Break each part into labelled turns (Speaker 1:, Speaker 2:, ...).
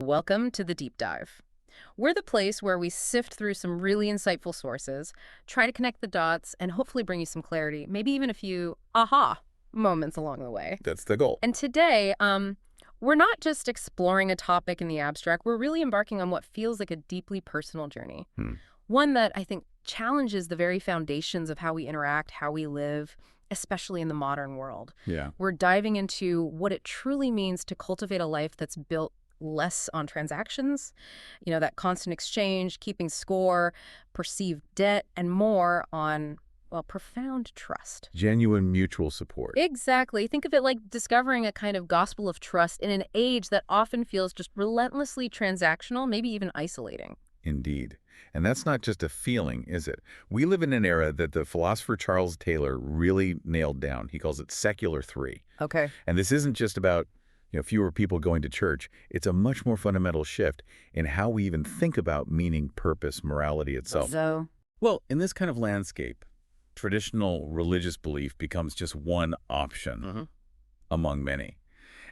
Speaker 1: Welcome to the Deep Dive. We're the place where we sift through some really insightful sources, try to connect the dots, and hopefully bring you some clarity, maybe even a few aha moments along the way.
Speaker 2: That's the goal.
Speaker 1: And today, we're not just exploring a topic in the abstract, we're really embarking on what feels like a deeply personal journey. One that I think challenges the very foundations of how we interact, how we live, especially in the modern world.
Speaker 2: Yeah.
Speaker 1: We're diving into what it truly means to cultivate a life that's built less on transactions, that constant exchange, keeping score, perceived debt, and more on, well, profound trust.
Speaker 2: Genuine mutual support.
Speaker 1: Exactly. Think of it like discovering a kind of gospel of trust in an age that often feels just relentlessly transactional, maybe even isolating.
Speaker 2: Indeed. And that's not just a feeling, is it? We live in an era that the philosopher Charles Taylor really nailed down. He calls it secular 3.
Speaker 1: Okay.
Speaker 2: And this isn't just about fewer people going to church. It's a much more fundamental shift in how we even think about meaning, purpose, morality itself.
Speaker 1: So,
Speaker 2: Well, in this kind of landscape, traditional religious belief becomes just one option among many.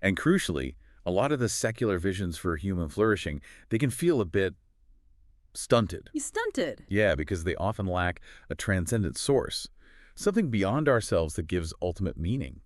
Speaker 2: And crucially, a lot of the secular visions for human flourishing, they can feel a bit stunted.
Speaker 1: you stunted.
Speaker 2: Yeah, because they often lack a transcendent source, something beyond ourselves that gives ultimate meaning.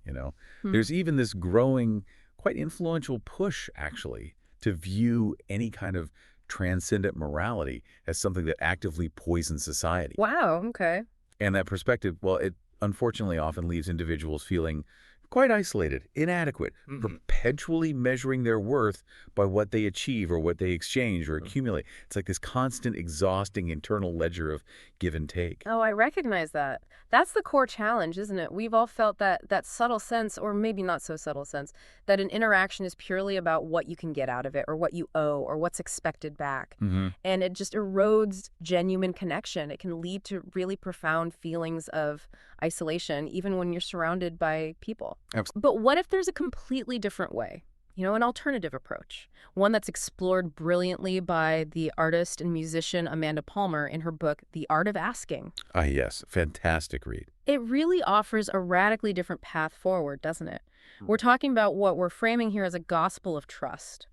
Speaker 2: There's even this growing, quite influential push, actually, to view any kind of transcendent morality as something that actively poisons society.
Speaker 1: Wow, okay.
Speaker 2: And that perspective, well, it unfortunately often leaves individuals feeling quite isolated, inadequate, perpetually measuring their worth by what they achieve or what they exchange or accumulate. It's like this constant, exhausting internal ledger of give and take.
Speaker 1: Oh, I recognize that. That's the core challenge, isn't it? We've all felt that subtle sense, or maybe not so subtle sense, that an interaction is purely about what you can get out of it, or what you owe, or what's expected back. And it just erodes genuine connection. It can lead to really profound feelings of isolation, even when you're surrounded by people.
Speaker 2: Absolutely.
Speaker 1: But what if there's a completely different way? An alternative approach, one that's explored brilliantly by the artist and musician Amanda Palmer in her book, The Art of Asking.
Speaker 2: Ah, yes. Fantastic read.
Speaker 1: It really offers a radically different path forward, doesn't it? We're talking about what we're framing here as a gospel of trust.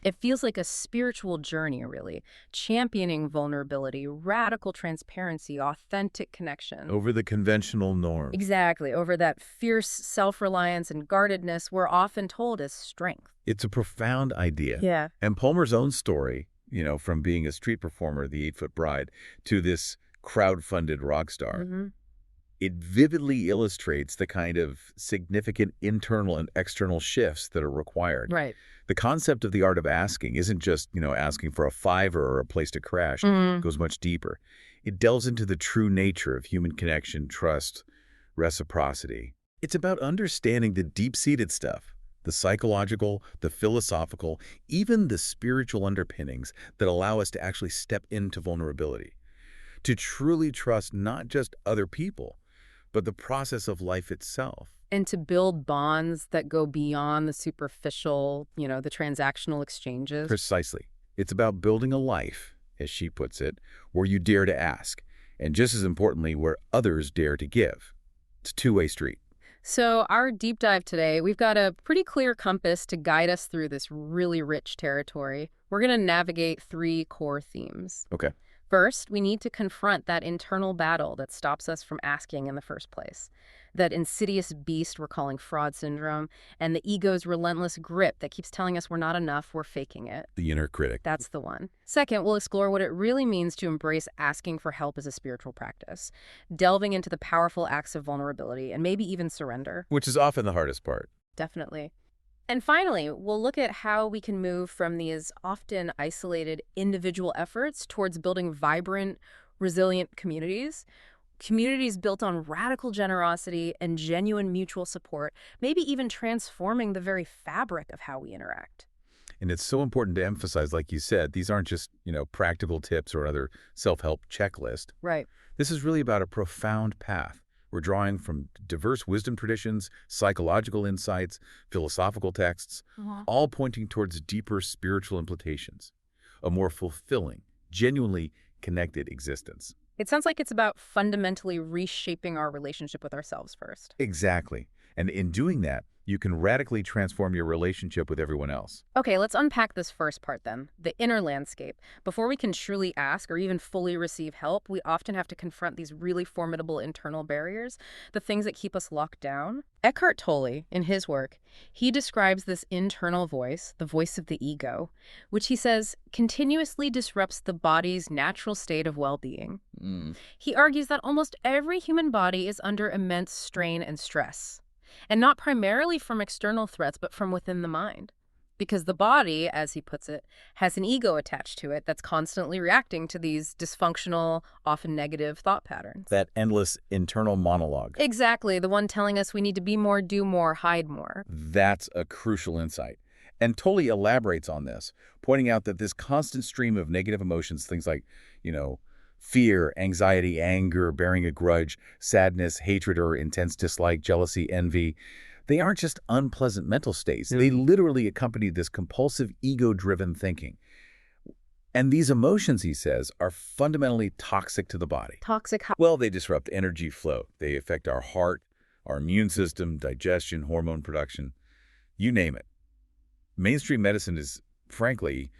Speaker 1: It feels like a spiritual journey, really, championing vulnerability, radical transparency, authentic connection.
Speaker 2: Over the conventional norm.
Speaker 1: Exactly, over that fierce self-reliance and guardedness we're often told is strength.
Speaker 2: It's a profound idea.
Speaker 1: Yeah.
Speaker 2: And Palmer's own story, from being a street performer, the 8-Foot Bride, to this crowd-funded rock star, it vividly illustrates the kind of significant internal and external shifts that are required.
Speaker 1: Right.
Speaker 2: The concept of the art of asking isn't just, asking for a $5 or a place to crash. It goes much deeper. It delves into the true nature of human connection, trust, reciprocity. It's about understanding the deep-seated stuff, the psychological, the philosophical, even the spiritual underpinnings that allow us to actually step into vulnerability, to truly trust not just other people, but the process of life itself.
Speaker 1: And to build bonds that go beyond the superficial, the transactional exchanges.
Speaker 2: Precisely. It's about building a life, as she puts it, where you dare to ask, and just as importantly, where others dare to give. It's a two-way street.
Speaker 1: So our deep dive today, we've got a pretty clear compass to guide us through this really rich territory. We're going to navigate 3 core themes.
Speaker 2: Okay.
Speaker 1: First, we need to confront that internal battle that stops us from asking in the first place. That insidious beast we're calling fraud syndrome, and the ego's relentless grip that keeps telling us we're not enough, we're faking it.
Speaker 2: The inner critic.
Speaker 1: That's the one. Second, we'll explore what it really means to embrace asking for help as a spiritual practice, delving into the powerful acts of vulnerability and maybe even surrender.
Speaker 2: Which is often the hardest part.
Speaker 1: Definitely. And finally, we'll look at how we can move from these often isolated individual efforts towards building vibrant, resilient communities. Communities built on radical generosity and genuine mutual support, maybe even transforming the very fabric of how we interact.
Speaker 2: And it's so important to emphasize, like you said, these aren't just, practical tips or other self-help checklist.
Speaker 1: Right.
Speaker 2: This is really about a profound path. We're drawing from diverse wisdom traditions, psychological insights, philosophical texts, all pointing towards deeper spiritual implications, a more fulfilling, genuinely connected existence.
Speaker 1: It sounds like it's about fundamentally reshaping our relationship with ourselves first.
Speaker 2: Exactly. And in doing that, You can radically transform your relationship with everyone else.
Speaker 1: Okay, let's unpack this first part then, the inner landscape. Before we can truly ask or even fully receive help, we often have to confront these really formidable internal barriers, the things that keep us locked down. Eckhart Tolle, in his work, he describes this internal voice, the voice of the ego, which he says continuously disrupts the body's natural state of well-being. He argues that almost every human body is under immense strain and stress, and not primarily from external threats, but from within the mind. Because the body, as he puts it, has an ego attached to it that's constantly reacting to these dysfunctional, often negative thought patterns.
Speaker 2: That endless internal monologue.
Speaker 1: Exactly, the one telling us we need to be more, do more, hide more.
Speaker 2: That's a crucial insight. And Tolle elaborates on this, pointing out that this constant stream of negative emotions, things like, fear, anxiety, anger, bearing a grudge, sadness, hatred or intense dislike, jealousy, envy, they aren't just unpleasant mental states. They literally accompany this compulsive, ego-driven thinking. And these emotions, he says, are fundamentally toxic to the body.
Speaker 1: Toxic how?
Speaker 2: Well, they disrupt energy flow. They affect our heart, our immune system, digestion, hormone production, you name it. Mainstream medicine is, frankly,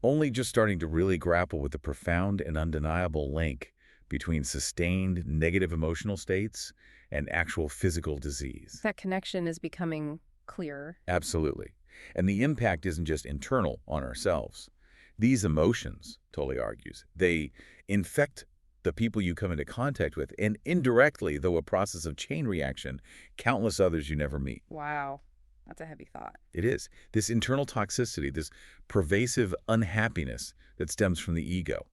Speaker 2: only just starting to really grapple with the profound and undeniable link between sustained negative emotional states and actual physical disease.
Speaker 1: That connection is becoming clearer.
Speaker 2: Absolutely. And the impact isn't just internal on ourselves. These emotions, Tolle argues, they infect the people you come into contact with, and indirectly, though a process of chain reaction, countless others you never meet.
Speaker 1: Wow. That's a heavy thought.
Speaker 2: It is. This internal toxicity, this pervasive unhappiness that stems from the ego.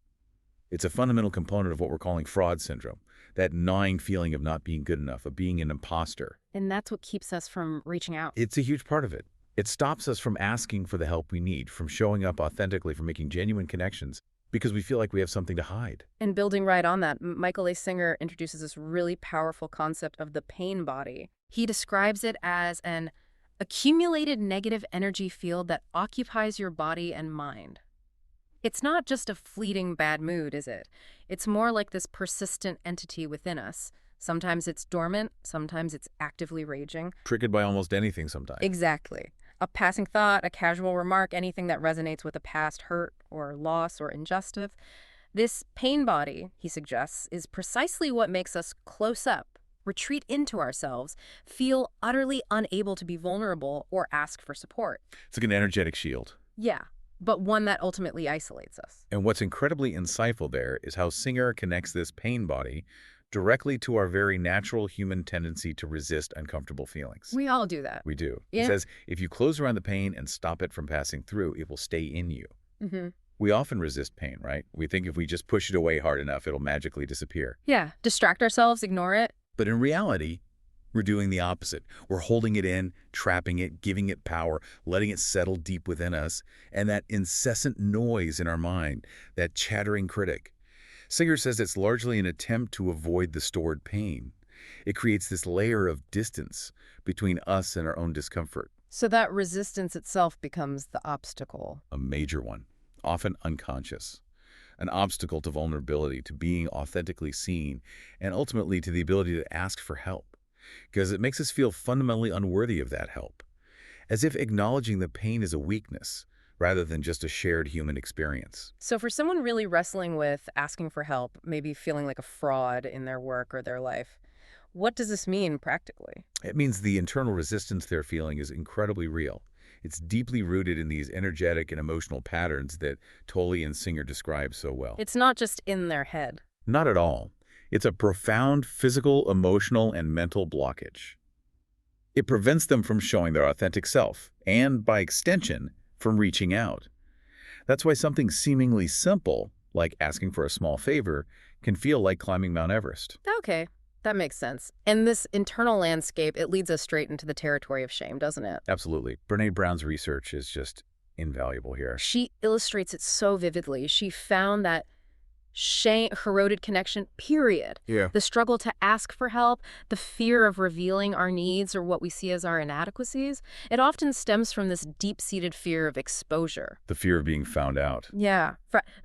Speaker 2: It's a fundamental component of what we're calling fraud syndrome, that gnawing feeling of not being good enough, of being an imposter.
Speaker 1: And that's what keeps us from reaching out.
Speaker 2: It's a huge part of it. It stops us from asking for the help we need, from showing up authentically, from making genuine connections, because we feel like we have something to hide.
Speaker 1: And building right on that, Michael A. Singer introduces this really powerful concept of the pain body. He describes it as an accumulated negative energy field that occupies your body and mind. It's not just a fleeting bad mood, is it? It's more like this persistent entity within us. Sometimes it's dormant, sometimes it's actively raging.
Speaker 2: Triggered by almost anything sometimes.
Speaker 1: Exactly. A passing thought, a casual remark, anything that resonates with a past hurt or loss or injustice. This pain body, he suggests, is precisely what makes us close up, retreat into ourselves, feel utterly unable to be vulnerable or ask for support.
Speaker 2: It's like an energetic shield.
Speaker 1: Yeah, but one that ultimately isolates us.
Speaker 2: And what's incredibly insightful there is how Singer connects this pain body directly to our very natural human tendency to resist uncomfortable feelings.
Speaker 1: We all do that.
Speaker 2: We do.
Speaker 1: Yeah.
Speaker 2: He says, if you close around the pain and stop it from passing through, it will stay in you. We often resist pain, right? We think if we just push it away hard enough, it'll magically disappear.
Speaker 1: Yeah, distract ourselves, ignore it.
Speaker 2: But in reality, we're doing the opposite. We're holding it in, trapping it, giving it power, letting it settle deep within us, and that incessant noise in our mind, that chattering critic. Singer says it's largely an attempt to avoid the stored pain. It creates this layer of distance between us and our own discomfort.
Speaker 1: So that resistance itself becomes the obstacle.
Speaker 2: A major one, often unconscious. An obstacle to vulnerability, to being authentically seen, and ultimately to the ability to ask for help. Because it makes us feel fundamentally unworthy of that help. As if acknowledging the pain is a weakness, rather than just a shared human experience.
Speaker 1: So for someone really wrestling with asking for help, maybe feeling like a fraud in their work or their life, what does this mean practically?
Speaker 2: It means the internal resistance they're feeling is incredibly real. It's deeply rooted in these energetic and emotional patterns that Tolle and Singer describe so well.
Speaker 1: It's not just in their head.
Speaker 2: Not at all. It's a profound physical, emotional, and mental blockage. It prevents them from showing their authentic self, and by extension, from reaching out. That's why something seemingly simple, like asking for a small favor, can feel like climbing Mount Everest.
Speaker 1: Okay, that makes sense. And this internal landscape, it leads us straight into the territory of shame, doesn't it?
Speaker 2: Absolutely. Brené Brown's research is just invaluable here.
Speaker 1: She illustrates it so vividly. She found that shame, corroded connection, period.
Speaker 2: Yeah.
Speaker 1: The struggle to ask for help, the fear of revealing our needs or what we see as our inadequacies, it often stems from this deep-seated fear of exposure.
Speaker 2: The fear of being found out.
Speaker 1: Yeah,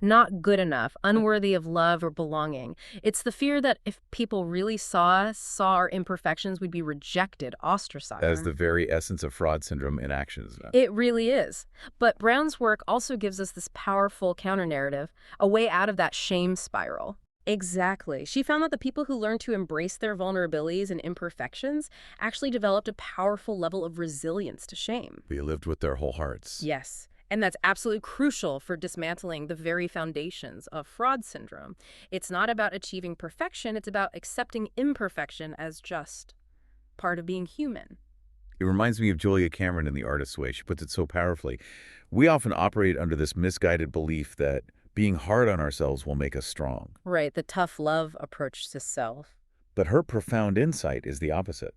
Speaker 1: not good enough, unworthy of love or belonging. It's the fear that if people really saw us, saw our imperfections, we'd be rejected, ostracized.
Speaker 2: That is the very essence of fraud syndrome in action, isn't it?
Speaker 1: It really is. But Brown's work also gives us this powerful counter-narrative, a way out of that shame spiral. Exactly. She found that the people who learned to embrace their vulnerabilities and imperfections actually developed a powerful level of resilience to shame.
Speaker 2: They lived with their whole hearts.
Speaker 1: Yes. And that's absolutely crucial for dismantling the very foundations of fraud syndrome. It's not about achieving perfection, it's about accepting imperfection as just part of being human.
Speaker 2: It reminds me of Julia Cameron in The Artist's Way. She puts it so powerfully. We often operate under this misguided belief that being hard on ourselves will make us strong.
Speaker 1: Right, the tough love approach to self.
Speaker 2: But her profound insight is the opposite.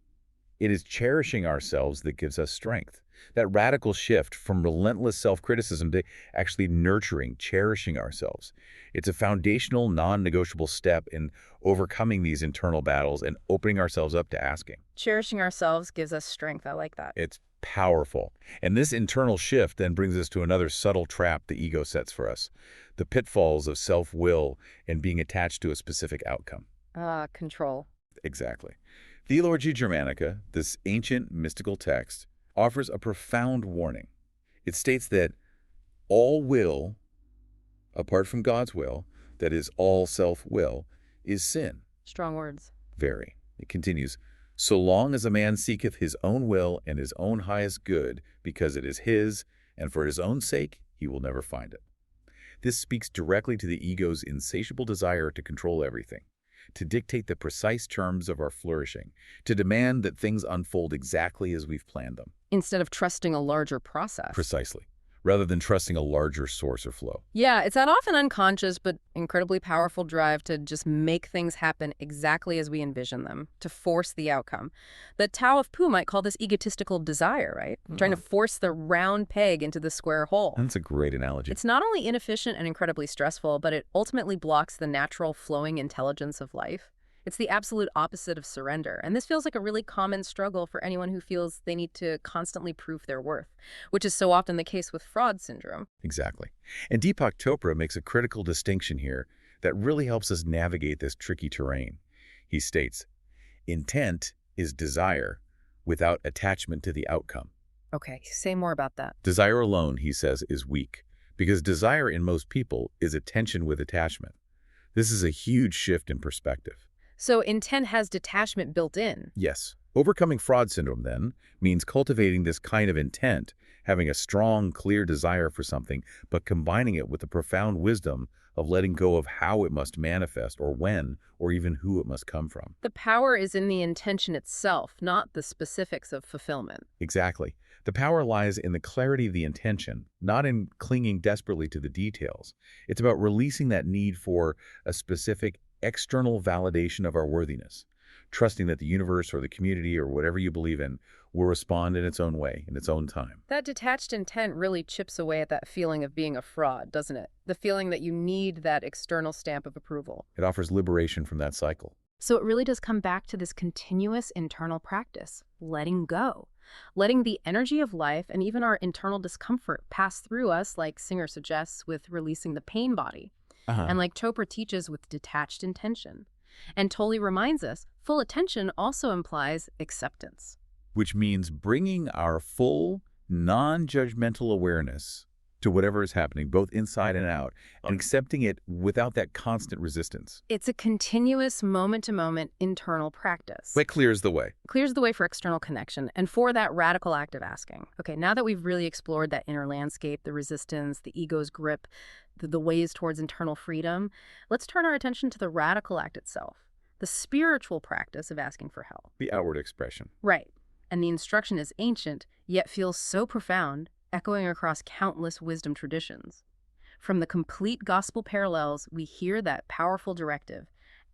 Speaker 2: It is cherishing ourselves that gives us strength. That radical shift from relentless self-criticism to actually nurturing, cherishing ourselves. It's a foundational, non-negotiable step in overcoming these internal battles and opening ourselves up to asking.
Speaker 1: Cherishing ourselves gives us strength. I like that.
Speaker 2: It's powerful. And this internal shift then brings us to another subtle trap the ego sets for us. The pitfalls of self-will and being attached to a specific outcome.
Speaker 1: Control.
Speaker 2: Exactly. Theologia Germanica, this ancient mystical text, offers a profound warning. It states that all will, apart from God's will, that is, all self-will, is sin.
Speaker 1: Strong words.
Speaker 2: Very. It continues, so long as a man seeketh his own will and his own highest good, because it is his, and for his own sake, he will never find it. This speaks directly to the ego's insatiable desire to control everything, to dictate the precise terms of our flourishing, to demand that things unfold exactly as we've planned them.
Speaker 1: Instead of trusting a larger process.
Speaker 2: Precisely. Rather than trusting a larger source or flow.
Speaker 1: Yeah, it's that often unconscious but incredibly powerful drive to just make things happen exactly as we envision them, to force the outcome. The Tao of Pu might call this egotistical desire, right? Trying to force the round peg into the square hole.
Speaker 2: That's a great analogy.
Speaker 1: It's not only inefficient and incredibly stressful, but it ultimately blocks the natural flowing intelligence of life. It's the absolute opposite of surrender. And this feels like a really common struggle for anyone who feels they need to constantly prove their worth, which is so often the case with fraud syndrome.
Speaker 2: Exactly. And Deepak Chopra makes a critical distinction here that really helps us navigate this tricky terrain. He states, intent is desire without attachment to the outcome.
Speaker 1: Okay, say more about that.
Speaker 2: Desire alone, he says, is weak, because desire in most people is attention with attachment. This is a huge shift in perspective.
Speaker 1: So intent has detachment built in.
Speaker 2: Yes. Overcoming fraud syndrome, then, means cultivating this kind of intent, having a strong, clear desire for something, but combining it with the profound wisdom of letting go of how it must manifest or when or even who it must come from.
Speaker 1: The power is in the intention itself, not the specifics of fulfillment.
Speaker 2: Exactly. The power lies in the clarity of the intention, not in clinging desperately to the details. It's about releasing that need for a specific external validation of our worthiness, trusting that the universe or the community or whatever you believe in will respond in its own way, in its own time.
Speaker 1: That detached intent really chips away at that feeling of being a fraud, doesn't it? The feeling that you need that external stamp of approval.
Speaker 2: It offers liberation from that cycle.
Speaker 1: So it really does come back to this continuous internal practice, letting go. Letting the energy of life and even our internal discomfort pass through us, like Singer suggests with releasing the pain body. And like Chopra teaches, with detached intention. And Tolle reminds us, full attention also implies acceptance.
Speaker 2: Which means bringing our full, non-judgmental awareness to whatever is happening, both inside and out, and accepting it without that constant resistance.
Speaker 1: It's a continuous moment-to-moment internal practice.
Speaker 2: It clears the way.
Speaker 1: Clears the way for external connection and for that radical act of asking. Okay, now that we've really explored that inner landscape, the resistance, the ego's grip, the ways towards internal freedom, let's turn our attention to the radical act itself, the spiritual practice of asking for help.
Speaker 2: The outward expression.
Speaker 1: Right. And the instruction is ancient, yet feels so profound, echoing across countless wisdom traditions. From the complete gospel parallels, we hear that powerful directive: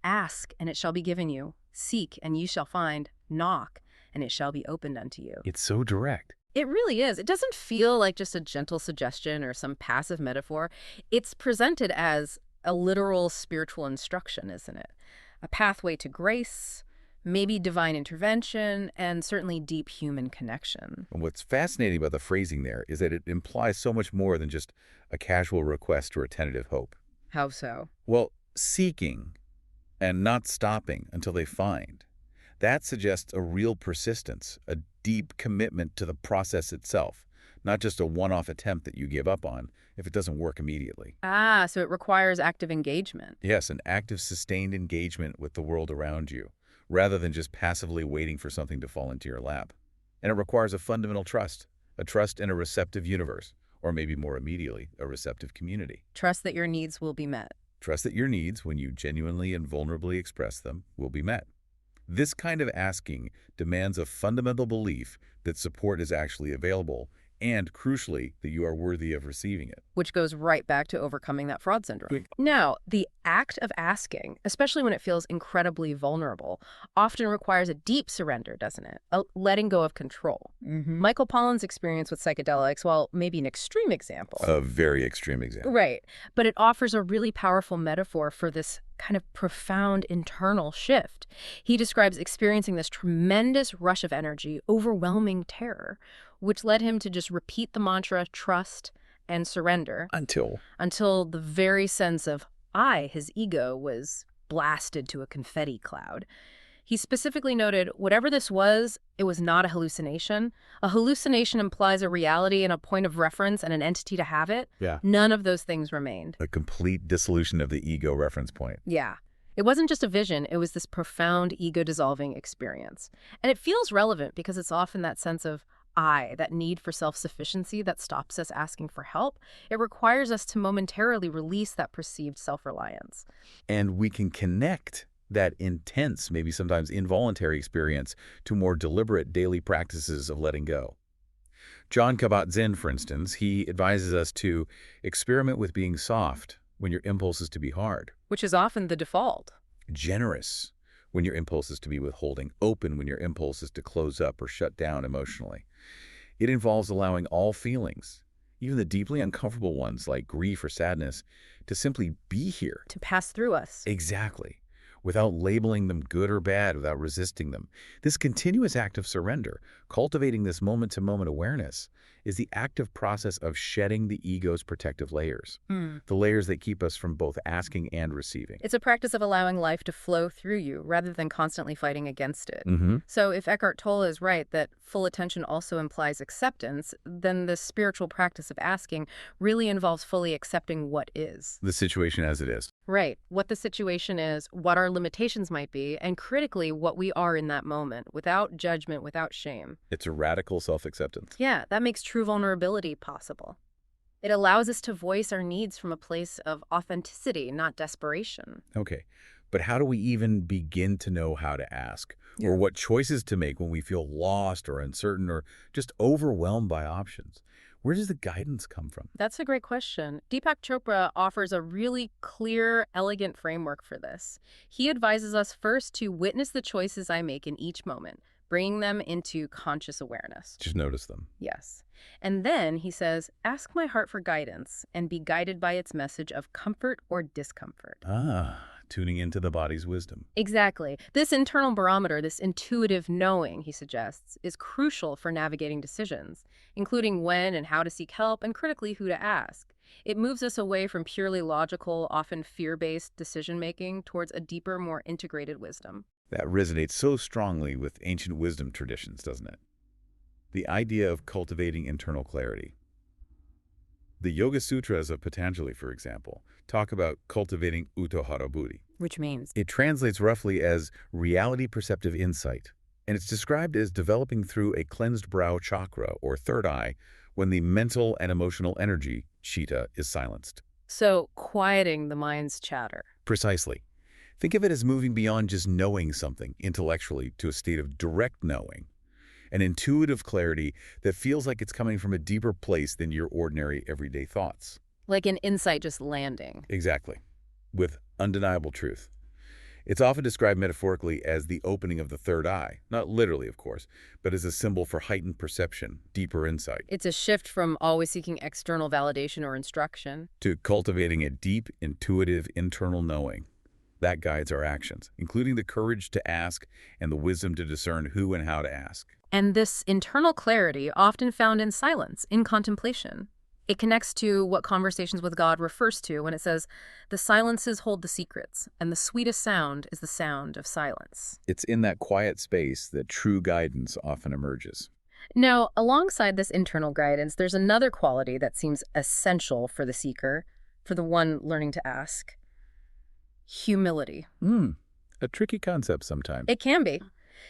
Speaker 1: ask, and it shall be given you. Seek, and you shall find. Knock, and it shall be opened unto you.
Speaker 2: It's so direct.
Speaker 1: It really is. It doesn't feel like just a gentle suggestion or some passive metaphor. It's presented as a literal spiritual instruction, isn't it? A pathway to grace, maybe divine intervention, and certainly deep human connection.
Speaker 2: And what's fascinating about the phrasing there is that it implies so much more than just a casual request or a tentative hope.
Speaker 1: How so?
Speaker 2: Well, seeking and not stopping until they find, that suggests a real persistence, a deep commitment to the process itself, not just a one-off attempt that you give up on if it doesn't work immediately.
Speaker 1: Ah, so it requires active engagement.
Speaker 2: Yes, an active, sustained engagement with the world around you, rather than just passively waiting for something to fall into your lap. And it requires a fundamental trust, a trust in a receptive universe, or maybe more immediately, a receptive community.
Speaker 1: Trust that your needs will be met.
Speaker 2: Trust that your needs, when you genuinely and vulnerably express them, will be met. This kind of asking demands a fundamental belief that support is actually available and, crucially, that you are worthy of receiving it.
Speaker 1: Which goes right back to overcoming that fraud syndrome. Now, the act of asking, especially when it feels incredibly vulnerable, often requires a deep surrender, doesn't it? A letting go of control. Michael Pollan's experience with psychedelics, while maybe an extreme example.
Speaker 2: A very extreme example.
Speaker 1: Right. But it offers a really powerful metaphor for this kind of profound internal shift. He describes experiencing this tremendous rush of energy, overwhelming terror, which led him to just repeat the mantra, trust and surrender. Until the very sense of I, his ego, was blasted to a confetti cloud. He specifically noted, whatever this was, it was not a hallucination. A hallucination implies a reality and a point of reference and an entity to have it.
Speaker 2: Yeah.
Speaker 1: None of those things remained.
Speaker 2: A complete dissolution of the ego reference point.
Speaker 1: Yeah. It wasn't just a vision, it was this profound ego-dissolving experience. And it feels relevant because it's often that sense of I, that need for self-sufficiency that stops us asking for help. It requires us to momentarily release that perceived self-reliance.
Speaker 2: And we can connect that intense, maybe sometimes involuntary experience to more deliberate daily practices of letting go. John Kabat-Zinn, for instance, he advises us to experiment with being soft when your impulse is to be hard.
Speaker 1: Which is often the default.
Speaker 2: Generous when your impulse is to be withholding. Open when your impulse is to close up or shut down emotionally. It involves allowing all feelings, even the deeply uncomfortable ones like grief or sadness, to simply be here.
Speaker 1: To pass through us.
Speaker 2: Exactly. Without labeling them good or bad, without resisting them. This continuous act of surrender, cultivating this moment-to-moment awareness, is the active process of shedding the ego's protective layers, the layers that keep us from both asking and receiving.
Speaker 1: It's a practice of allowing life to flow through you rather than constantly fighting against it. So if Eckhart Tolle is right that full attention also implies acceptance, then the spiritual practice of asking really involves fully accepting what is.
Speaker 2: The situation as it is.
Speaker 1: Right. What the situation is, what our limitations might be, and critically, what we are in that moment, without judgment, without shame.
Speaker 2: It's a radical self-acceptance.
Speaker 1: Yeah, that makes true vulnerability possible. It allows us to voice our needs from a place of authenticity, not desperation.
Speaker 2: Okay, but how do we even begin to know how to ask? Or what choices to make when we feel lost or uncertain or just overwhelmed by options? Where does the guidance come from?
Speaker 1: That's a great question. Deepak Chopra offers a really clear, elegant framework for this. He advises us first to witness the choices I make in each moment, bringing them into conscious awareness.
Speaker 2: Just notice them.
Speaker 1: Yes. And then, he says, ask my heart for guidance and be guided by its message of comfort or discomfort.
Speaker 2: Tuning into the body's wisdom.
Speaker 1: Exactly. This internal barometer, this intuitive knowing, he suggests, is crucial for navigating decisions, including when and how to seek help and critically who to ask. It moves us away from purely logical, often fear-based decision-making towards a deeper, more integrated wisdom.
Speaker 2: That resonates so strongly with ancient wisdom traditions, doesn't it? The idea of cultivating internal clarity. The Yoga Sutras of Patanjali, for example, talk about cultivating uttahara buddhi.
Speaker 1: Which means?
Speaker 2: It translates roughly as reality-perceptive insight, and it's described as developing through a cleansed brow chakra, or third eye, when the mental and emotional energy, chitta, is silenced.
Speaker 1: So, quieting the mind's chatter.
Speaker 2: Precisely. Think of it as moving beyond just knowing something intellectually to a state of direct knowing, an intuitive clarity that feels like it's coming from a deeper place than your ordinary everyday thoughts.
Speaker 1: Like an insight just landing.
Speaker 2: Exactly. With undeniable truth. It's often described metaphorically as the opening of the third eye, not literally, of course, but as a symbol for heightened perception, deeper insight,
Speaker 1: It's a shift from always seeking external validation or instruction.
Speaker 2: to cultivating a deep, intuitive, internal knowing. That guides our actions, including the courage to ask and the wisdom to discern who and how to ask.
Speaker 1: And this internal clarity, often found in silence, in contemplation. It connects to what Conversations with God refers to when it says, "The silences hold the secrets, and the sweetest sound is the sound of silence."
Speaker 2: It's in that quiet space that true guidance often emerges.
Speaker 1: Now, alongside this internal guidance, there's another quality that seems essential for the seeker, for the one learning to ask: humility.
Speaker 2: A tricky concept sometimes.
Speaker 1: It can be.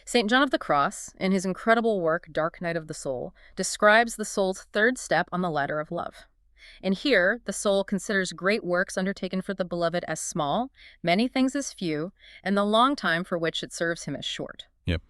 Speaker 1: St. John of the Cross, in his incredible work, Dark Night of the Soul, describes the soul's third step on the ladder of love. And here, the soul considers great works undertaken for the beloved as small, many things as few, and the long time for which it serves him as short.
Speaker 2: Yep.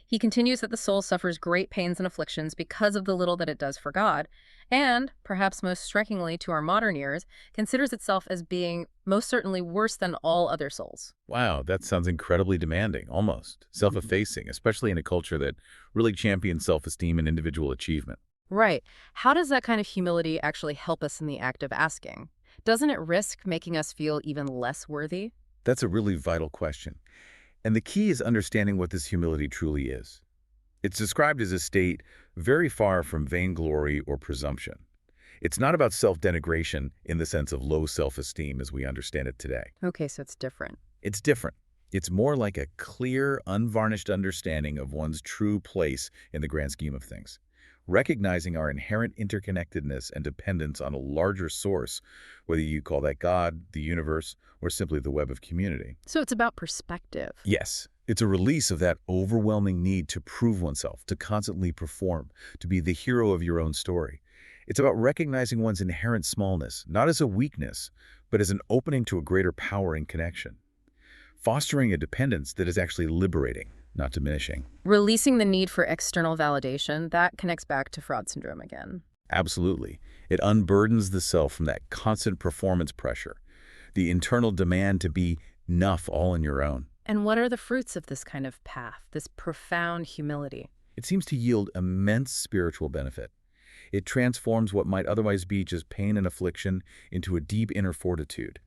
Speaker 1: He continues that the soul suffers great pains and afflictions because of the little that it does for God, and, perhaps most strikingly to our modern ears, considers itself as being most certainly worse than all other souls.
Speaker 2: Wow, that sounds incredibly demanding, almost self-effacing, especially in a culture that really champions self-esteem and individual achievement.
Speaker 1: Right. How does that kind of humility actually help us in the act of asking? Doesn't it risk making us feel even less worthy?
Speaker 2: That's a really vital question. And the key is understanding what this humility truly is. It's described as a state very far from vainglory or presumption. It's not about self-denigration in the sense of low self-esteem as we understand it today.
Speaker 1: Okay, so it's different.
Speaker 2: It's different. It's more like a clear, unvarnished understanding of one's true place in the grand scheme of things, recognizing our inherent interconnectedness and dependence on a larger source, whether you call that God, the universe, or simply the web of community.
Speaker 1: So it's about perspective.
Speaker 2: Yes, it's a release of that overwhelming need to prove oneself, to constantly perform, to be the hero of your own story. It's about recognizing one's inherent smallness, not as a weakness, but as an opening to a greater power and connection. Fostering a dependence that is actually liberating, not diminishing.
Speaker 1: Releasing the need for external validation, that connects back to fraud syndrome again.
Speaker 2: Absolutely. It unburdens the self from that constant performance pressure, the internal demand to be enough all on your own.
Speaker 1: And what are the fruits of this kind of path, this profound humility?
Speaker 2: It seems to yield immense spiritual benefit. It transforms what might otherwise be just pain and affliction into a deep inner fortitude.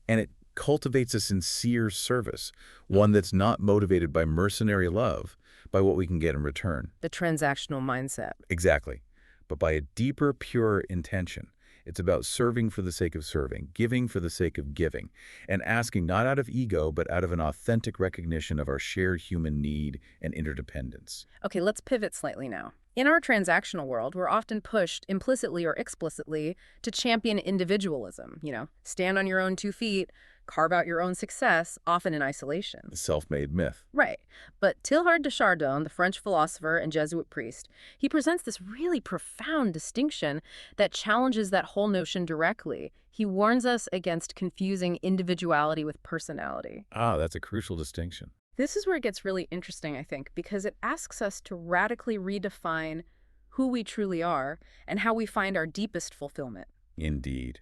Speaker 2: And it cultivates a sincere service, one that's not motivated by mercenary love, by what we can get in return.
Speaker 1: The transactional mindset.
Speaker 2: Exactly. But by a deeper, purer intention. It's about serving for the sake of serving, giving for the sake of giving, and asking not out of ego, but out of an authentic recognition of our shared human need and interdependence.
Speaker 1: Okay, let's pivot slightly now. In our transactional world, we're often pushed, implicitly or explicitly, to champion individualism. Stand on your own 2 feet, carve out your own success, often in isolation.
Speaker 2: The self-made myth.
Speaker 1: Right. But Teilhard de Chardin, the French philosopher and Jesuit priest, he presents this really profound distinction that challenges that whole notion directly. He warns us against confusing individuality with personality.
Speaker 2: Ah, that's a crucial distinction.
Speaker 1: This is where it gets really interesting, I think, because it asks us to radically redefine who we truly are and how we find our deepest fulfillment.
Speaker 2: Indeed.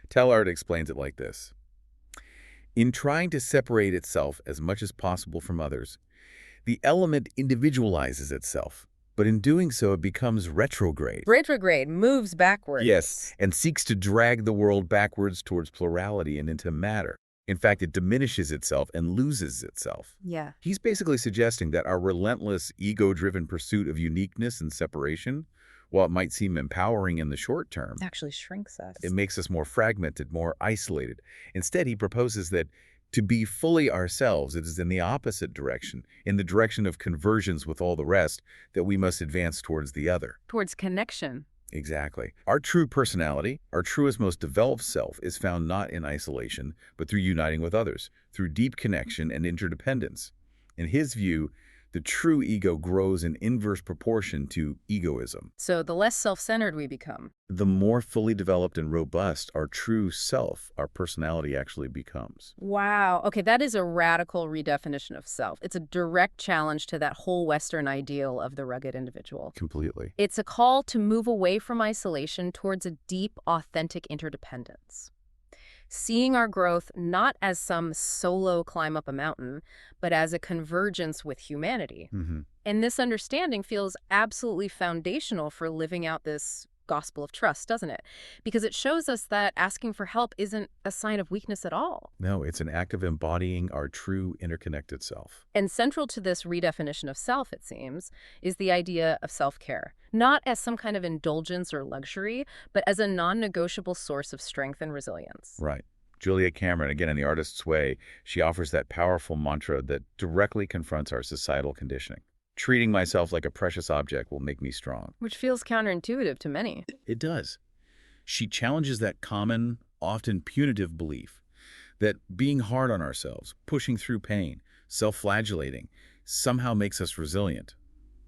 Speaker 2: Teilhard explains it like this. In trying to separate itself as much as possible from others, the element individualizes itself, but in doing so it becomes retrograde.
Speaker 1: Retrograde moves backwards.
Speaker 2: Yes, and seeks to drag the world backwards towards plurality and into matter. In fact, it diminishes itself and loses itself.
Speaker 1: Yeah.
Speaker 2: He's basically suggesting that our relentless, ego-driven pursuit of uniqueness and separation, while it might seem empowering in the short term,
Speaker 1: Actually shrinks us.
Speaker 2: it makes us more fragmented, more isolated. Instead, he proposes that to be fully ourselves, it is in the opposite direction, in the direction of convergence with all the rest, that we must advance towards the other.
Speaker 1: Towards connection.
Speaker 2: Exactly. Our true personality, our truest, most developed self, is found not in isolation, but through uniting with others, through deep connection and interdependence. In his view, the true ego grows in inverse proportion to egoism.
Speaker 1: So the less self-centered we become.
Speaker 2: The more fully developed and robust our true self, our personality actually becomes.
Speaker 1: Wow. Okay, that is a radical redefinition of self. It's a direct challenge to that whole Western ideal of the rugged individual.
Speaker 2: Completely.
Speaker 1: It's a call to move away from isolation towards a deep, authentic interdependence. seeing our growth not as some solo climb up a mountain, but as a convergence with humanity.
Speaker 2: Hmm.
Speaker 1: And this understanding feels absolutely foundational for living out this gospel of trust, doesn't it? Because it shows us that asking for help isn't a sign of weakness at all.
Speaker 2: No, it's an act of embodying our true interconnected self.
Speaker 1: And central to this redefinition of self, it seems, is the idea of self-care. Not as some kind of indulgence or luxury, but as a non-negotiable source of strength and resilience.
Speaker 2: Right. Julia Cameron, again, in The Artist's Way, she offers that powerful mantra that directly confronts our societal conditioning. Treating myself like a precious object will make me strong.
Speaker 1: Which feels counterintuitive to many.
Speaker 2: It does. She challenges that common, often punitive belief that being hard on ourselves, pushing through pain, self-flagellating, somehow makes us resilient.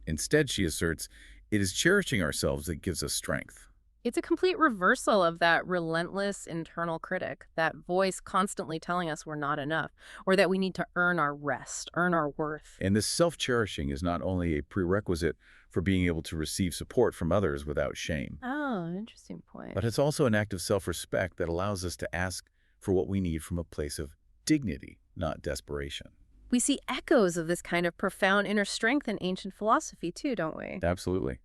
Speaker 2: Instead, she asserts, it is cherishing ourselves that gives us strength.
Speaker 1: It's a complete reversal of that relentless internal critic, that voice constantly telling us we're not enough, or that we need to earn our rest, earn our worth.
Speaker 2: And this self-cherishing is not only a prerequisite for being able to receive support from others without shame,
Speaker 1: Oh, interesting point.
Speaker 2: but it's also an act of self-respect that allows us to ask for what we need from a place of dignity, not desperation.
Speaker 1: We see echoes of this kind of profound inner strength in ancient philosophy too, don't we?
Speaker 2: Absolutely.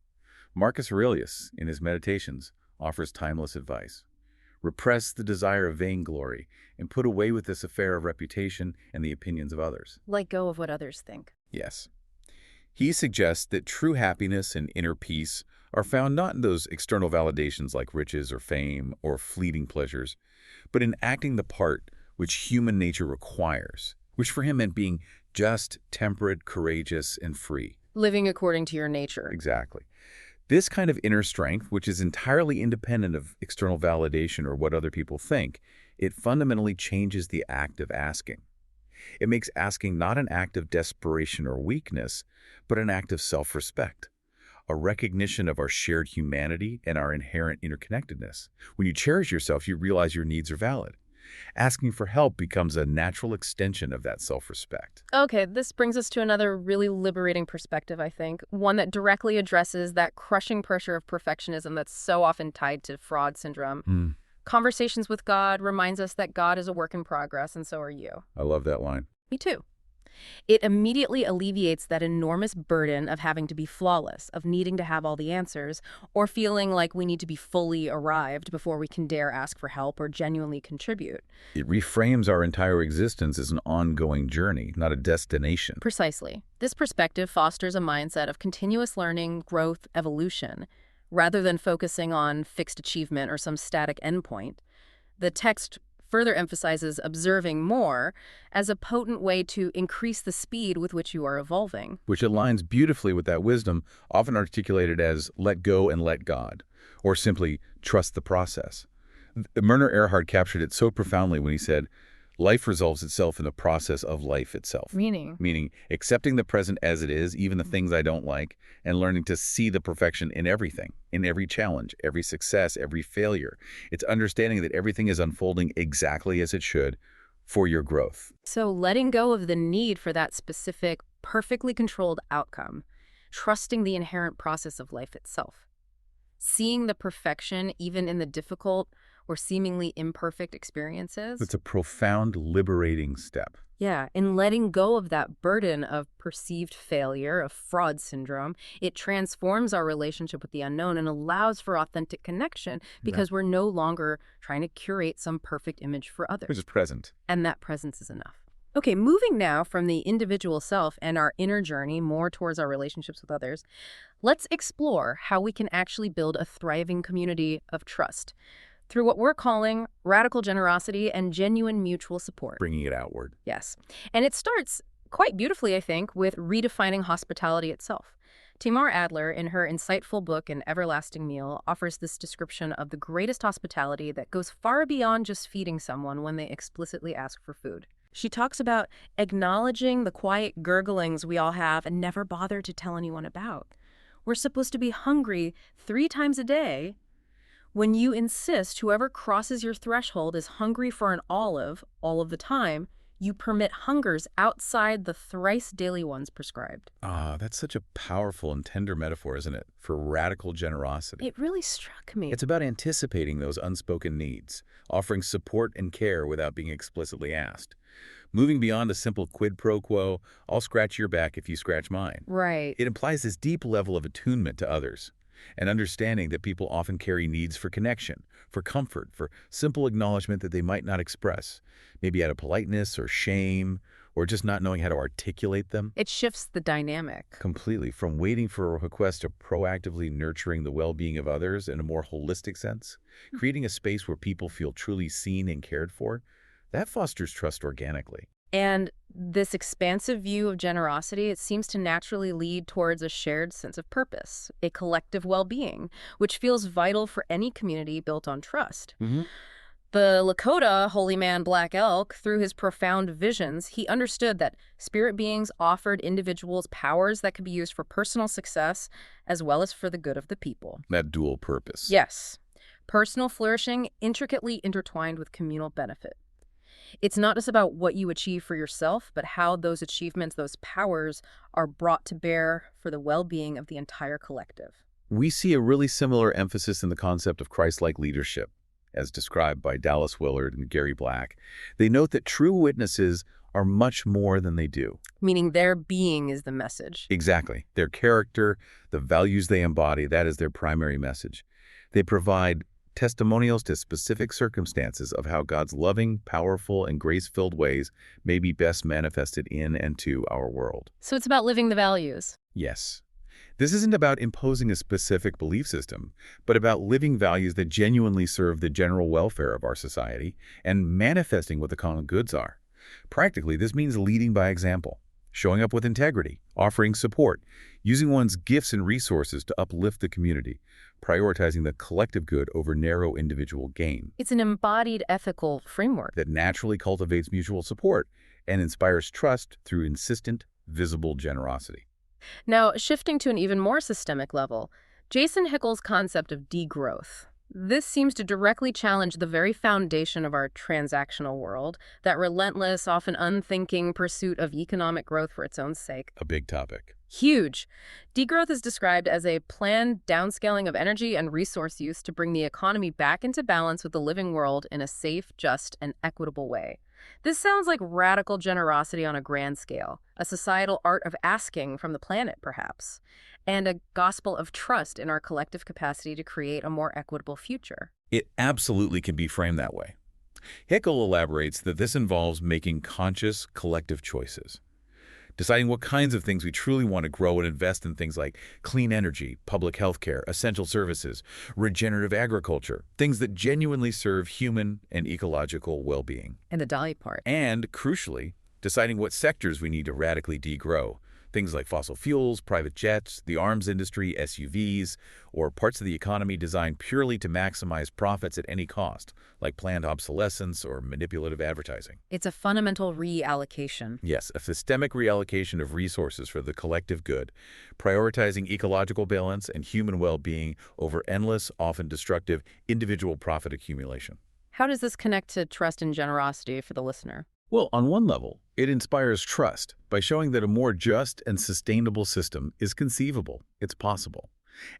Speaker 2: Marcus Aurelius, in his Meditations, offers timeless advice. Repress the desire of vainglory and put away with this affair of reputation and the opinions of others.
Speaker 1: Let go of what others think.
Speaker 2: Yes. He suggests that true happiness and inner peace are found not in those external validations like riches or fame or fleeting pleasures, but in acting the part which human nature requires, which for him meant being just, temperate, courageous, and free.
Speaker 1: Living according to your nature.
Speaker 2: Exactly. This kind of inner strength, which is entirely independent of external validation or what other people think, it fundamentally changes the act of asking. It makes asking not an act of desperation or weakness, but an act of self-respect, a recognition of our shared humanity and our inherent interconnectedness. When you cherish yourself, you realize your needs are valid. Asking for help becomes a natural extension of that self-respect.
Speaker 1: Okay, this brings us to another really liberating perspective, I think. One that directly addresses that crushing pressure of perfectionism that's so often tied to fraud syndrome. Conversations with God reminds us that God is a work in progress, and so are you.
Speaker 2: I love that line.
Speaker 1: Me too. It immediately alleviates that enormous burden of having to be flawless, of needing to have all the answers, or feeling like we need to be fully arrived before we can dare ask for help or genuinely contribute.
Speaker 2: It reframes our entire existence as an ongoing journey, not a destination.
Speaker 1: Precisely. This perspective fosters a mindset of continuous learning, growth, evolution, rather than focusing on fixed achievement or some static endpoint. The text further emphasizes observing more as a potent way to increase the speed with which you are evolving.
Speaker 2: Which aligns beautifully with that wisdom, often articulated as let go and let God, or simply trust the process. Werner Erhard captured it so profoundly when he said, life resolves itself in the process of life itself. Meaning accepting the present as it is, even the things I don't like, and learning to see the perfection in everything, in every challenge, every success, every failure. It's understanding that everything is unfolding exactly as it should for your growth.
Speaker 1: So letting go of the need for that specific, perfectly controlled outcome, trusting the inherent process of life itself, seeing the perfection even in the difficult or seemingly imperfect experiences.
Speaker 2: It's a profound, liberating step.
Speaker 1: Yeah, in letting go of that burden of perceived failure, of fraud syndrome, it transforms our relationship with the unknown and allows for authentic connection because we're no longer trying to curate some perfect image for others.
Speaker 2: Which is present.
Speaker 1: And that presence is enough. Okay, moving now from the individual self and our inner journey more towards our relationships with others, let's explore how we can actually build a thriving community of trust through what we're calling radical generosity and genuine mutual support.
Speaker 2: Bringing it outward.
Speaker 1: Yes. And it starts quite beautifully, I think, with redefining hospitality itself. Tamar Adler, in her insightful book, An Everlasting Meal, offers this description of the greatest hospitality that goes far beyond just feeding someone when they explicitly ask for food. She talks about acknowledging the quiet gurglings we all have and never bother to tell anyone about. We're supposed to be hungry 3 times a day. When you insist whoever crosses your threshold is hungry for an olive all of the time, You permit hungers outside the thrice daily ones prescribed.
Speaker 2: Ah, that's such a powerful and tender metaphor, isn't it, for radical generosity?
Speaker 1: It really struck me.
Speaker 2: It's about anticipating those unspoken needs, offering support and care without being explicitly asked. Moving beyond a simple quid pro quo, I'll scratch your back if you scratch mine.
Speaker 1: Right.
Speaker 2: It implies this deep level of attunement to others, and understanding that people often carry needs for connection, for comfort, for simple acknowledgement that they might not express, maybe out of politeness or shame, or just not knowing how to articulate them.
Speaker 1: It shifts the dynamic.
Speaker 2: Completely, from waiting for a request to proactively nurturing the well-being of others in a more holistic sense, creating a space where people feel truly seen and cared for, that fosters trust organically.
Speaker 1: And this expansive view of generosity, it seems to naturally lead towards a shared sense of purpose, a collective well-being, which feels vital for any community built on trust.
Speaker 2: Hmm.
Speaker 1: The Lakota holy man Black Elk, through his profound visions, he understood that spirit beings offered individuals powers that could be used for personal success as well as for the good of the people.
Speaker 2: That dual purpose.
Speaker 1: Yes, personal flourishing intricately intertwined with communal benefit. It's not just about what you achieve for yourself, but how those achievements, those powers, are brought to bear for the well-being of the entire collective.
Speaker 2: We see a really similar emphasis in the concept of Christ-like leadership, as described by Dallas Willard and Gary Black. They note that true witnesses are much more than they do.
Speaker 1: Meaning their being is the message.
Speaker 2: Exactly. Their character, the values they embody, that is their primary message. They provide testimonials to specific circumstances of how God's loving, powerful, and grace-filled ways may be best manifested in and to our world.
Speaker 1: So it's about living the values.
Speaker 2: Yes. This isn't about imposing a specific belief system, but about living values that genuinely serve the general welfare of our society and manifesting what the common goods are. Practically, this means leading by example, showing up with integrity, offering support, using one's gifts and resources to uplift the community, prioritizing the collective good over narrow individual gain.
Speaker 1: It's an embodied ethical framework.
Speaker 2: That naturally cultivates mutual support and inspires trust through insistent, visible generosity.
Speaker 1: Now, shifting to an even more systemic level, Jason Hickel's concept of degrowth. This seems to directly challenge the very foundation of our transactional world, that relentless, often unthinking pursuit of economic growth for its own sake.
Speaker 2: A big topic.
Speaker 1: Huge. Degrowth is described as a planned downscaling of energy and resource use to bring the economy back into balance with the living world in a safe, just, and equitable way. This sounds like radical generosity on a grand scale, a societal art of asking from the planet, perhaps, and a gospel of trust in our collective capacity to create a more equitable future.
Speaker 2: It absolutely can be framed that way. Hickel elaborates that this involves making conscious, collective choices. Deciding what kinds of things we truly want to grow and invest in, things like clean energy, public health care, essential services, regenerative agriculture, things that genuinely serve human and ecological well-being.
Speaker 1: And the Dolly part.
Speaker 2: And, crucially, deciding what sectors we need to radically degrow. Things like fossil fuels, private jets, the arms industry, SUVs, or parts of the economy designed purely to maximize profits at any cost, like planned obsolescence or manipulative advertising.
Speaker 1: It's a fundamental reallocation.
Speaker 2: Yes, a systemic reallocation of resources for the collective good, prioritizing ecological balance and human well-being over endless, often destructive, individual profit accumulation.
Speaker 1: How does this connect to trust and generosity for the listener?
Speaker 2: Well, on one level, it inspires trust by showing that a more just and sustainable system is conceivable, it's possible.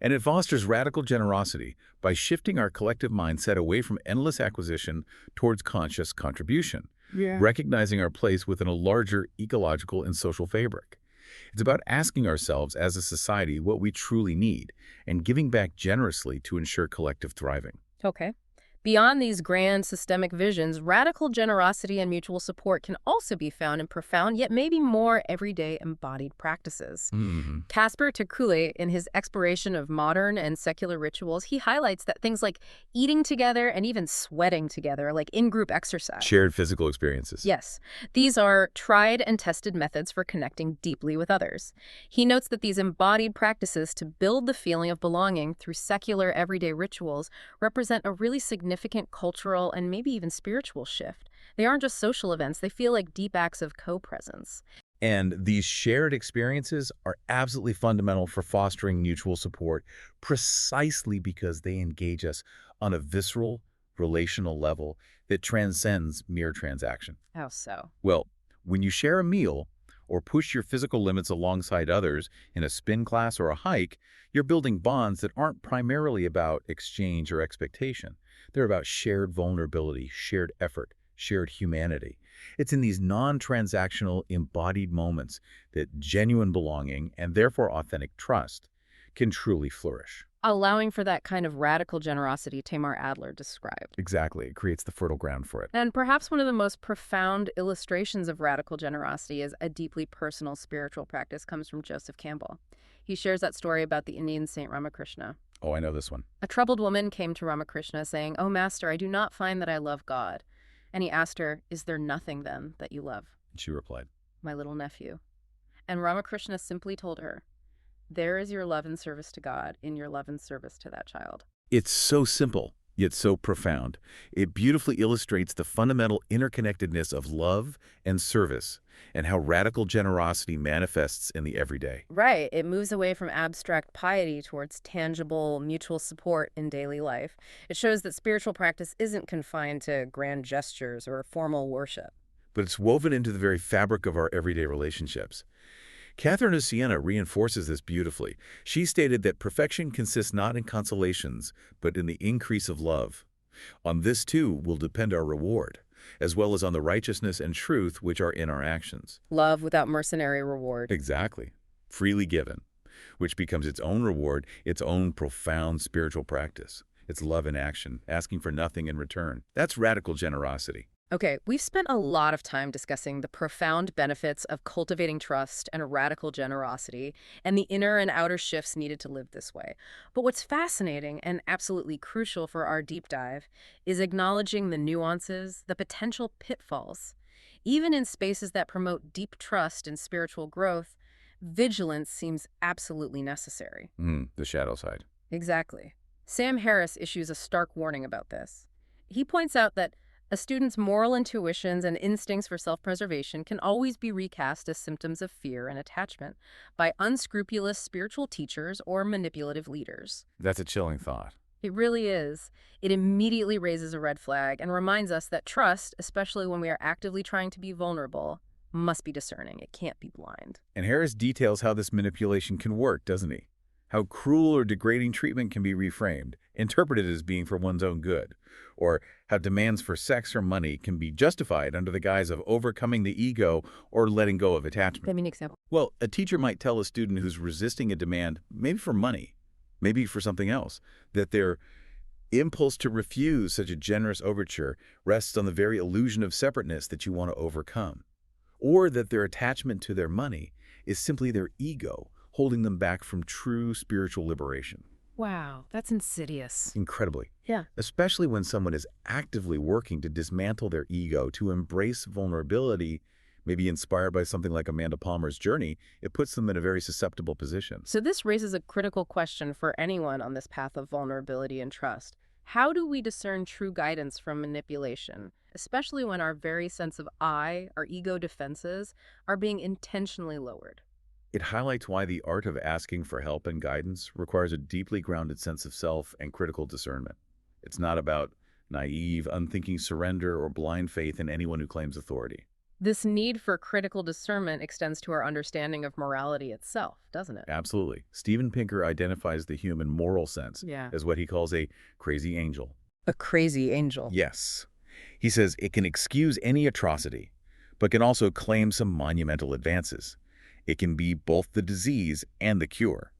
Speaker 2: And it fosters radical generosity by shifting our collective mindset away from endless acquisition towards conscious contribution, recognizing our place within a larger ecological and social fabric. It's about asking ourselves as a society what we truly need and giving back generously to ensure collective thriving.
Speaker 1: Okay. Beyond these grand systemic visions, radical generosity and mutual support can also be found in profound, yet maybe more everyday embodied practices. Casper ter Kulle, in his exploration of modern and secular rituals, he highlights that things like eating together and even sweating together, like in-group exercise.
Speaker 2: Shared physical experiences.
Speaker 1: Yes, these are tried and tested methods for connecting deeply with others. He notes that these embodied practices to build the feeling of belonging through secular everyday rituals represent a really significant cultural and maybe even spiritual shift. They aren't just social events, they feel like deep acts of co-presence.
Speaker 2: And these shared experiences are absolutely fundamental for fostering mutual support precisely because they engage us on a visceral, relational level that transcends mere transaction.
Speaker 1: How so?
Speaker 2: Well, when you share a meal or push your physical limits alongside others in a spin class or a hike, you're building bonds that aren't primarily about exchange or expectation. They're about shared vulnerability, shared effort, shared humanity. It's in these non-transactional, embodied moments that genuine belonging, and therefore authentic trust, can truly flourish.
Speaker 1: Allowing for that kind of radical generosity Tamar Adler described.
Speaker 2: Exactly. It creates the fertile ground for it.
Speaker 1: And perhaps one of the most profound illustrations of radical generosity as a deeply personal spiritual practice comes from Joseph Campbell. He shares that story about the Indian saint Ramakrishna.
Speaker 2: Oh, I know this one.
Speaker 1: A troubled woman came to Ramakrishna saying, "Oh, Master, I do not find that I love God." And he asked her, "Is there nothing then that you love?"
Speaker 2: And she replied,
Speaker 1: "My little nephew." And Ramakrishna simply told her, "There is your love and service to God in your love and service to that child."
Speaker 2: it's so simple, yet so profound. It beautifully illustrates the fundamental interconnectedness of love and service and how radical generosity manifests in the everyday.
Speaker 1: Right. It moves away from abstract piety towards tangible mutual support in daily life. It shows that spiritual practice isn't confined to grand gestures or formal worship.
Speaker 2: But it's woven into the very fabric of our everyday relationships. Catherine of Siena reinforces this beautifully. She stated that perfection consists not in consolations, but in the increase of love. On this, too, will depend our reward, as well as on the righteousness and truth which are in our actions.
Speaker 1: Love without mercenary reward.
Speaker 2: Exactly. Freely given, which becomes its own reward, its own profound spiritual practice. It's love in action, asking for nothing in return. That's radical generosity.
Speaker 1: Okay, we've spent a lot of time discussing the profound benefits of cultivating trust and radical generosity and the inner and outer shifts needed to live this way. But what's fascinating and absolutely crucial for our deep dive is acknowledging the nuances, the potential pitfalls. Even in spaces that promote deep trust and spiritual growth, vigilance seems absolutely necessary.
Speaker 2: The shadow side.
Speaker 1: Exactly. Sam Harris issues a stark warning about this. He points out that a student's moral intuitions and instincts for self-preservation can always be recast as symptoms of fear and attachment by unscrupulous spiritual teachers or manipulative leaders.
Speaker 2: That's a chilling thought.
Speaker 1: It really is. It immediately raises a red flag and reminds us that trust, especially when we are actively trying to be vulnerable, must be discerning. It can't be blind.
Speaker 2: And Harris details how this manipulation can work, doesn't he? How cruel or degrading treatment can be reframed, interpreted as being for one's own good, or how demands for sex or money can be justified under the guise of overcoming the ego or letting go of attachment.
Speaker 1: Give me an example.
Speaker 2: Well, a teacher might tell a student who's resisting a demand, maybe for money, maybe for something else, that their impulse to refuse such a generous overture rests on the very illusion of separateness that you want to overcome, or that their attachment to their money is simply their ego holding them back from true spiritual liberation.
Speaker 1: Wow, that's insidious.
Speaker 2: Incredibly.
Speaker 1: Yeah.
Speaker 2: Especially when someone is actively working to dismantle their ego, to embrace vulnerability, maybe inspired by something like Amanda Palmer's journey, it puts them in a very susceptible position.
Speaker 1: So this raises a critical question for anyone on this path of vulnerability and trust. How do we discern true guidance from manipulation, especially when our very sense of I, our ego defenses, are being intentionally lowered?
Speaker 2: It highlights why the art of asking for help and guidance requires a deeply grounded sense of self and critical discernment. It's not about naive, unthinking surrender or blind faith in anyone who claims authority.
Speaker 1: This need for critical discernment extends to our understanding of morality itself, doesn't it?
Speaker 2: Absolutely. Steven Pinker identifies the human moral sense as what he calls a crazy angel.
Speaker 1: A crazy angel.
Speaker 2: Yes. He says it can excuse any atrocity, but can also claim some monumental advances. It can be both the disease and the cure.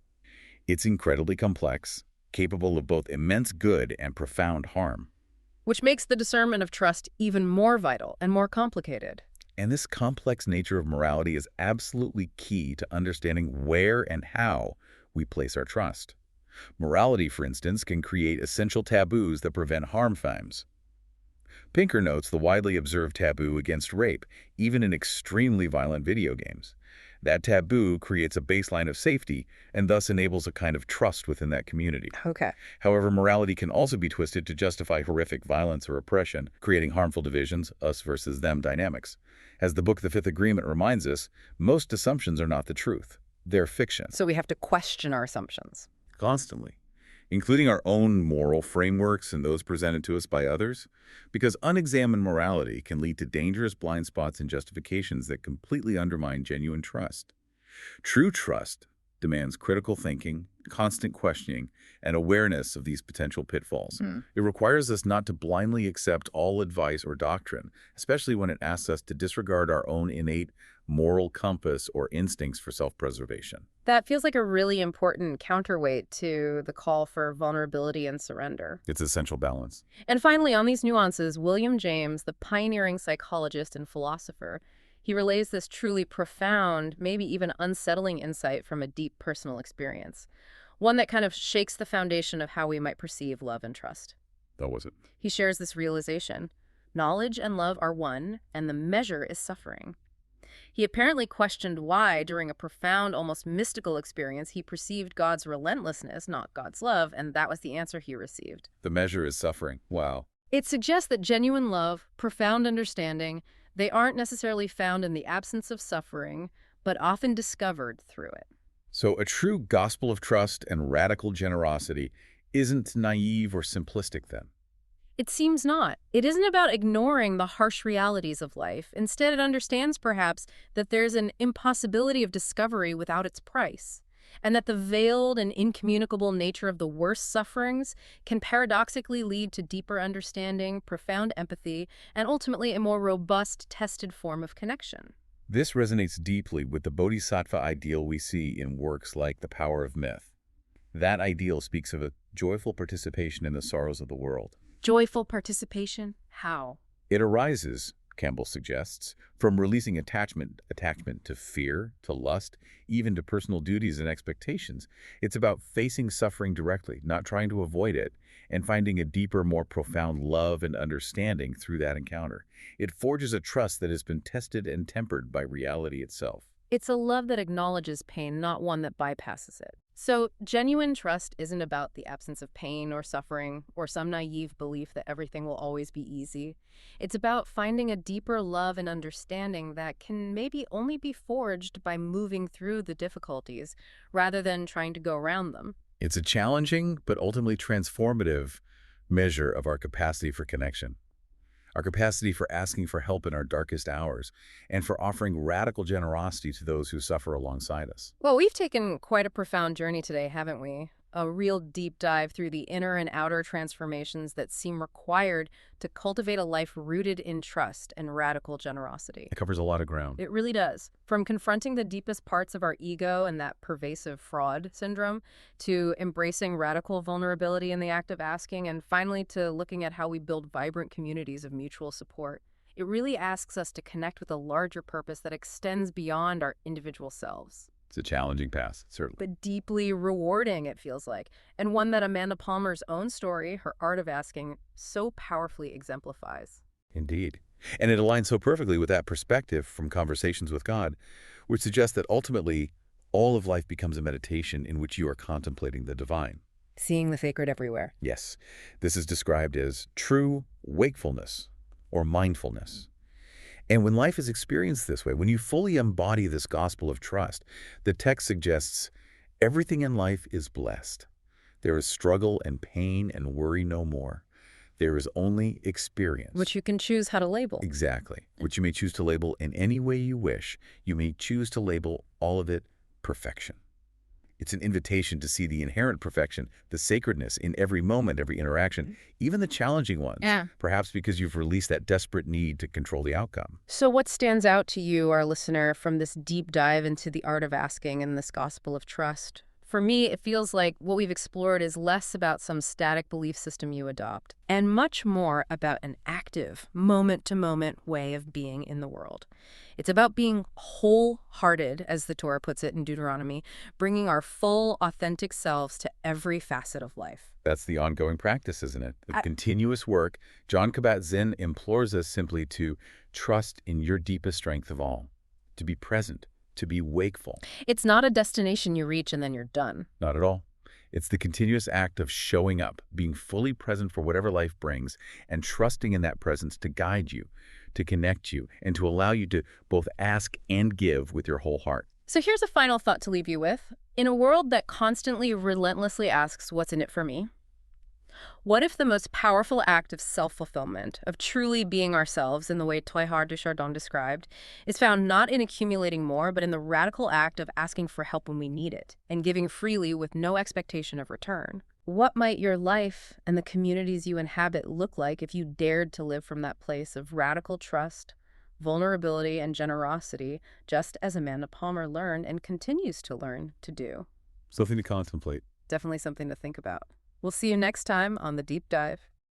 Speaker 2: It's incredibly complex, capable of both immense good and profound harm.
Speaker 1: Which makes the discernment of trust even more vital and more complicated.
Speaker 2: And this complex nature of morality is absolutely key to understanding where and how we place our trust. Morality, for instance, can create essential taboos that prevent harm crimes. Pinker notes the widely observed taboo against rape, even in extremely violent video games. That taboo creates a baseline of safety and thus enables a kind of trust within that community.
Speaker 1: Okay.
Speaker 2: However, morality can also be twisted to justify horrific violence or oppression, creating harmful divisions, us versus them dynamics. As the book The Fifth Agreement reminds us, most assumptions are not the truth. They're fiction.
Speaker 1: So we have to question our assumptions.
Speaker 2: Constantly. including our own moral frameworks and those presented to us by others, because unexamined morality can lead to dangerous blind spots and justifications that completely undermine genuine trust. True trust demands critical thinking, constant questioning, and awareness of these potential pitfalls. It requires us not to blindly accept all advice or doctrine, especially when it asks us to disregard our own innate moral compass or instincts for self-preservation.
Speaker 1: That feels like a really important counterweight to the call for vulnerability and surrender.
Speaker 2: It's essential balance.
Speaker 1: And finally, on these nuances, William James, the pioneering psychologist and philosopher, he relays this truly profound, maybe even unsettling insight from a deep personal experience, one that kind of shakes the foundation of how we might perceive love and trust.
Speaker 2: That was it.
Speaker 1: He shares this realization: knowledge and love are one, and the measure is suffering. He apparently questioned why, during a profound, almost mystical experience, he perceived God's relentlessness, not God's love, and that was the answer he received.
Speaker 2: The measure is suffering. Wow.
Speaker 1: It suggests that genuine love, profound understanding, they aren't necessarily found in the absence of suffering, but often discovered through it.
Speaker 2: So a true gospel of trust and radical generosity isn't naive or simplistic then.
Speaker 1: It seems not. It isn't about ignoring the harsh realities of life. Instead, it understands, perhaps, that there's an impossibility of discovery without its price, and that the veiled and incommunicable nature of the worst sufferings can paradoxically lead to deeper understanding, profound empathy, and ultimately a more robust, tested form of connection.
Speaker 2: This resonates deeply with the bodhisattva ideal we see in works like The Power of Myth. That ideal speaks of a joyful participation in the sorrows of the world.
Speaker 1: Joyful participation? How?
Speaker 2: It arises, Campbell suggests, from releasing attachment to fear, to lust, even to personal duties and expectations. It's about facing suffering directly, not trying to avoid it, and finding a deeper, more profound love and understanding through that encounter. It forges a trust that has been tested and tempered by reality itself.
Speaker 1: It's a love that acknowledges pain, not one that bypasses it. So, genuine trust isn't about the absence of pain or suffering or some naive belief that everything will always be easy. It's about finding a deeper love and understanding that can maybe only be forged by moving through the difficulties rather than trying to go around them.
Speaker 2: It's a challenging but ultimately transformative measure of our capacity for connection, our capacity for asking for help in our darkest hours, and for offering radical generosity to those who suffer alongside us.
Speaker 1: Well, we've taken quite a profound journey today, haven't we? A real deep dive through the inner and outer transformations that seem required to cultivate a life rooted in trust and radical generosity.
Speaker 2: It covers a lot of ground.
Speaker 1: It really does. From confronting the deepest parts of our ego and that pervasive fraud syndrome, to embracing radical vulnerability in the act of asking, and finally to looking at how we build vibrant communities of mutual support. It really asks us to connect with a larger purpose that extends beyond our individual selves.
Speaker 2: It's a challenging path, certainly.
Speaker 1: But deeply rewarding, it feels like, and one that Amanda Palmer's own story, Her Art of Asking, so powerfully exemplifies.
Speaker 2: Indeed. And it aligns so perfectly with that perspective from Conversations with God, which suggests that ultimately all of life becomes a meditation in which you are contemplating the divine.
Speaker 1: Seeing the sacred everywhere.
Speaker 2: Yes, this is described as true wakefulness or mindfulness. And when life is experienced this way, when you fully embody this gospel of trust, the text suggests everything in life is blessed. There is struggle and pain and worry no more. There is only experience.
Speaker 1: Which you can choose how to label.
Speaker 2: Exactly. Which you may choose to label in any way you wish. You may choose to label all of it perfection. It's an invitation to see the inherent perfection, the sacredness in every moment, every interaction, even the challenging ones.
Speaker 1: Yeah.
Speaker 2: Perhaps because you've released that desperate need to control the outcome.
Speaker 1: So what stands out to you, our listener, from this deep dive into the art of asking and this gospel of trust? For me, it feels like what we've explored is less about some static belief system you adopt, and much more about an active, moment-to-moment way of being in the world. It's about being wholehearted, as the Torah puts it in Deuteronomy, bringing our full, authentic selves to every facet of life.
Speaker 2: That's the ongoing practice, isn't it? The continuous work. Jon Kabat-Zinn implores us simply to trust in your deepest strength of all, to be present, to be wakeful.
Speaker 1: It's not a destination you reach and then you're done.
Speaker 2: Not at all. It's the continuous act of showing up, being fully present for whatever life brings, and trusting in that presence to guide you, to connect you, and to allow you to both ask and give with your whole heart.
Speaker 1: So here's a final thought to leave you with. In a world that constantly, relentlessly asks, what's in it for me? What if the most powerful act of self-fulfillment, of truly being ourselves in the way Teilhard de Chardin described, is found not in accumulating more, but in the radical act of asking for help when we need it, and giving freely with no expectation of return? What might your life and the communities you inhabit look like if you dared to live from that place of radical trust, vulnerability, and generosity, just as Amanda Palmer learned and continues to learn to do?
Speaker 2: Something to contemplate.
Speaker 1: Definitely something to think about. We'll see you next time on The Deep Dive.